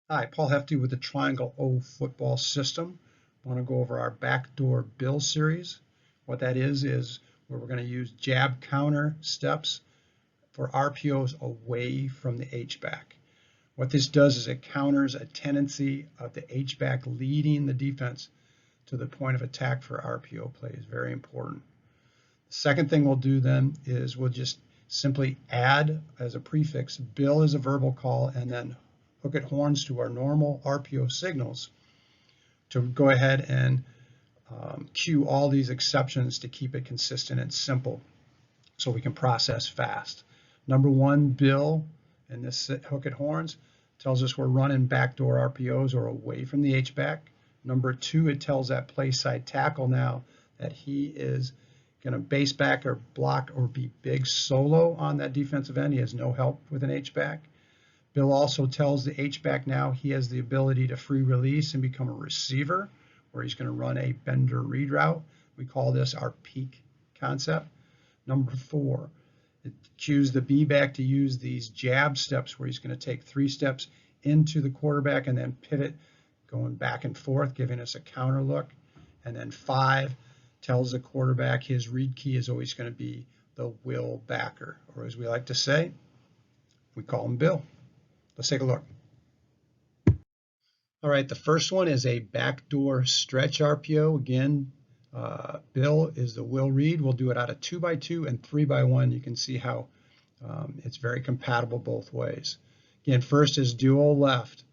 Hi, Paul Hefty with the Triangle O football system. I want to go over our backdoor bill series. What that is where we're going to use jab counter steps for RPOs away from the HBack. What this does is it counters a tendency of the HBack leading the defense to the point of attack for RPO plays. Very important. The second thing we'll do then is we'll just simply add as a prefix bill as a verbal call and then hook it horns to our normal RPO signals to go ahead and cue all these exceptions to keep it consistent and simple so we can process fast. Number one, bill, and this hook it horns tells us we're running backdoor RPOs or away from the H-back. Number two, it tells that play side tackle now that he is going to base back or block or be big solo on that defensive end. He has no help with an H-back. Bill also tells the H-back now he has the ability to free release and become a receiver, where he's going to run a bender read route. We call this our peak concept. Number four, it cues the B-back to use these jab steps where he's going to take 3 steps into the quarterback and then pivot, going back and forth, giving us a counter look. And then 5 tells the quarterback his read key is always going to be the will backer, or as we like to say, we call him Bill. Let's take a look. All right, the first one is a backdoor stretch RPO. Again, Bill is the will read. We'll do it out of 2x2 and 3x1. You can see how it's very compatible both ways. Again, first is dual left.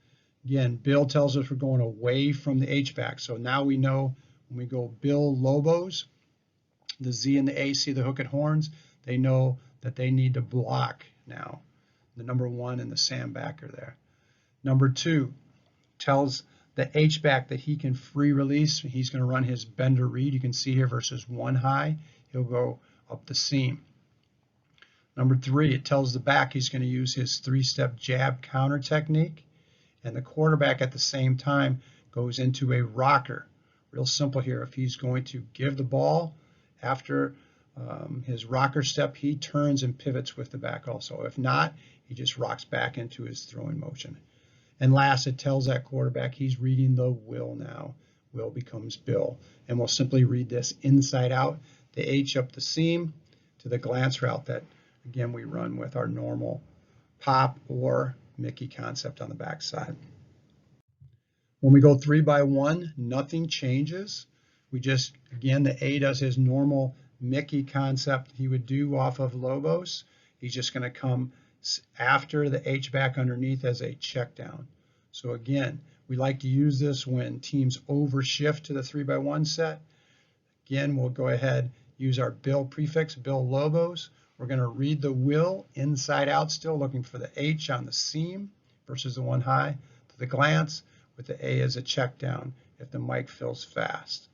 Again, Bill tells us we're going away from the H-back. So now we know when we go Bill Lobos, the Z and the A see the hook at horns. They know that they need to block now. The number 1 and the Sam backer there. Number 2 tells the H-back that he can free release. He's going to run his bender read. You can see here versus 1 high. He'll go up the seam. Number 3, it tells the back he's going to use his 3-step jab counter technique. And the quarterback at the same time goes into a rocker. Real simple here. If he's going to give the ball after his rocker step, he turns and pivots with the back also. If not, he just rocks back into his throwing motion. And last, it tells that quarterback he's reading the will now. Will becomes Bill. And we'll simply read this inside out, the H up the seam to the glance route that, again, we run with our normal pop or Mickey concept on the backside. When we go 3x1, nothing changes. We just, again, the A does his normal Mickey concept he would do off of Lobos. He's just going to come after the H-back underneath as a check down. So again, we like to use this when teams overshift to the 3x1 set. Again, we'll go ahead, use our Bill prefix, Bill Lobos. We're going to read the will inside out still, looking for the H on the seam versus the 1 high to the glance with the A as a check down if the mic fills fast.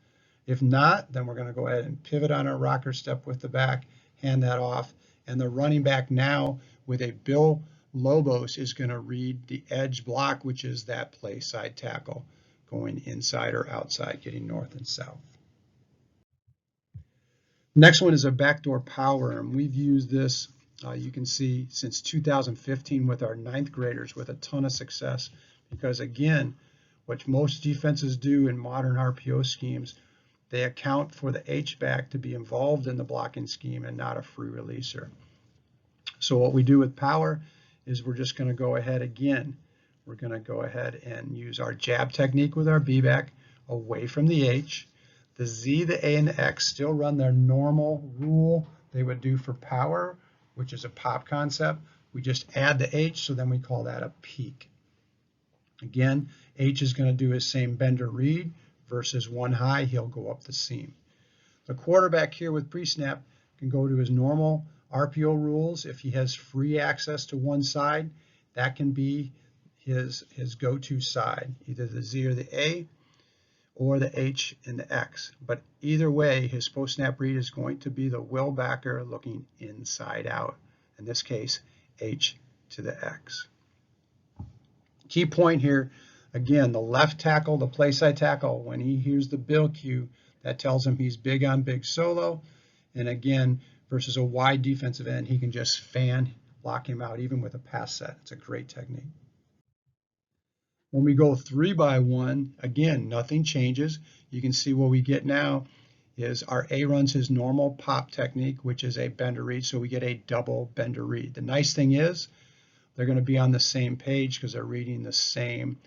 If not, then we're going to go ahead and pivot on our rocker step with the back, hand that off, and the running back now with a Bill Lobos is going to read the edge block, which is that play side tackle going inside or outside, getting north and south. Next one is a backdoor power, and we've used this, you can see, since 2015 with our 9th graders with a ton of success because, again, what most defenses do in modern RPO schemes, they account for the H-back to be involved in the blocking scheme and not a free releaser. So what we do with power is we're just going to go ahead again. We're going to go ahead and use our jab technique with our B-back away from the H. The Z, the A, and the X still run their normal rule they would do for power, which is a pop concept. We just add the H, so then we call that a peak. Again, H is going to do his same bender read versus 1 high, he'll go up the seam. The quarterback here with pre-snap can go to his normal RPO rules. If he has free access to one side, that can be his go-to side, either the Z or the A or the H and the X. But either way, his post-snap read is going to be the will backer looking inside out. In this case, H to the X. Key point here, again, the left tackle, the play side tackle, when he hears the Bill cue, that tells him he's big on big solo. And again, versus a wide defensive end, he can just fan, lock him out, even with a pass set. It's a great technique. When we go 3x1, again, nothing changes. You can see what we get now is our A runs his normal pop technique, which is a bender read, so we get a double bender read. The nice thing is they're going to be on the same page because they're reading the same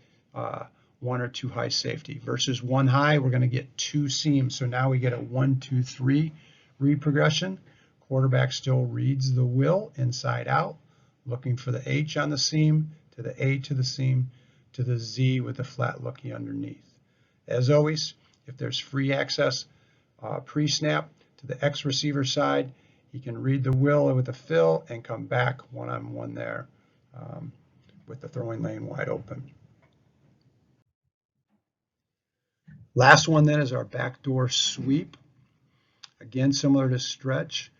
one or two high safety. Versus one high, we're going to get two seams. So now we get a 1, 2, 3 read progression. Quarterback still reads the will inside out, looking for the H on the seam, to the A to the seam, to the Z with the flat looking underneath. As always, if there's free access pre-snap to the X receiver side, he can read the will with the fill and come back one-on-one there with the throwing lane wide open. Last one then is our backdoor sweep. Again, similar to stretch.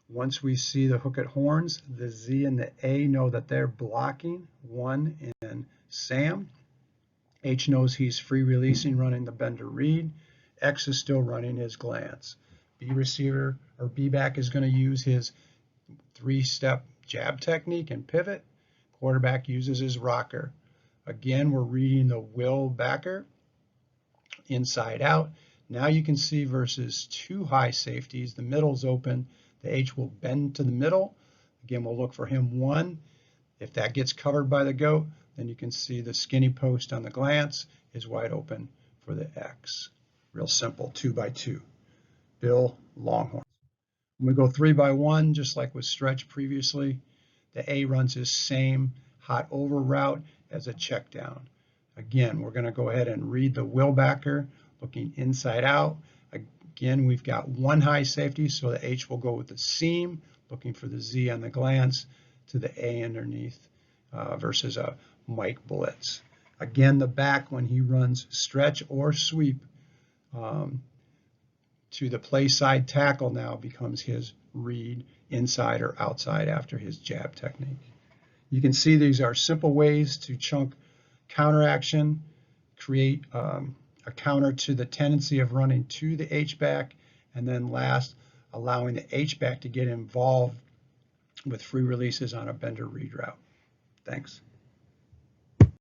Once we see the hook at horns, the Z and the A know that they're blocking one in Sam. H knows he's free releasing, running the bender read. X is still running his glance. B receiver or B back is going to use his 3-step jab technique and pivot. Quarterback uses his rocker. Again, we're reading the will backer inside out. Now you can see versus two high safeties, the middle's open. The H will bend to the middle. Again, we'll look for him one. If that gets covered by the goat, then you can see the skinny post on the glance is wide open for the X. Real simple, 2x2. Bill Longhorn. When we go 3x1, just like with stretch previously, the A runs his same hot over route as a check down. Again, we're going to go ahead and read the will backer, looking inside out. Again, we've got one high safety, so the H will go with the seam, looking for the Z on the glance to the A underneath versus a Mike blitz. Again, the back, when he runs stretch or sweep to the play side tackle, now becomes his read inside or outside after his jab technique. You can see these are simple ways to chunk counter action, create a counter to the tendency of running to the H-back, and then last, allowing the H-back to get involved with free releases on a bender read route. Thanks.